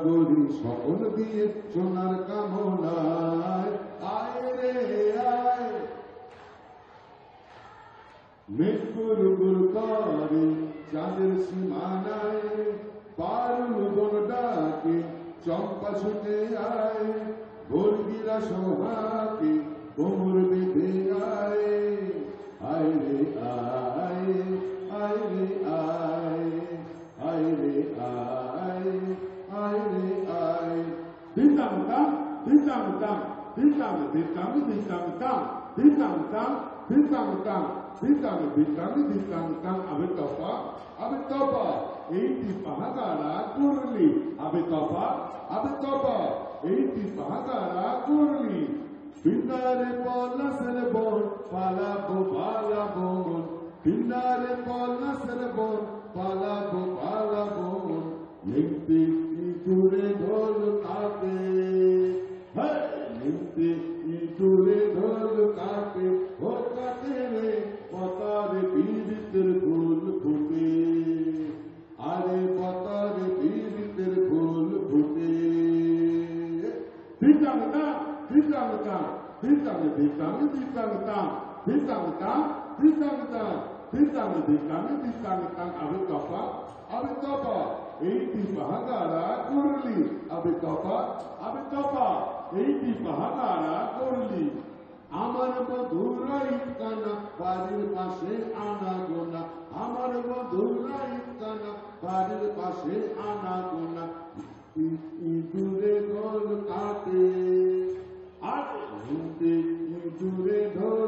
গড়ি সকল দিয়ে সোনার কামনায় আয় রে আয় মেঘ গুরু গুরু করে চাঁদের সীমানায় পারুল বন ডাকে চম্পা ছুটে আয় বর্গিরা সোহাকে কোমর বেঁধে আয় আয় রে আয় আয় রে আয় আয় রে আয় আয় রে আয় দিতাম তাম দিতাম তাম দিতাম দিতাম দিতাম তাম দিতাম তাম দিতাম তাম দিতাম দিতাম দিতাম তাম আবে তপা এইটি পাহাগারা করলি আবে তপা এইটি পাহাগারা করলি পিন্ডারে পলাশের বন পালাবো মন পিন্ডারে পলাশের বন পালাবো মন লিখতে ইঁদুরে ঢোল কাটে লিখতে ইঁদুরে ঢোল কাটে ও কাটে রে পতারে পীড়িতের ফুল ফুটে আরে পতারে পীড়িতের ফুল ফুটে দিতাম তা দিতাম তা দিতাম দিতাম দিতাম তা দিতাম তা দিতাম তা দিতাম দিতাম দিতাম তা আবে তপা এইটি পাহাগারা করলি আবে তপা এইটি পাহাগারা করলি আমার মধুরা ইটকানা বাড়ির পাশে আনা গোনা আমার মধুরা ইটকানা বাড়ির পাশে আনা গোনা ইঁদুরে ঢোল কাটে আর ইঁদুরে ঢোল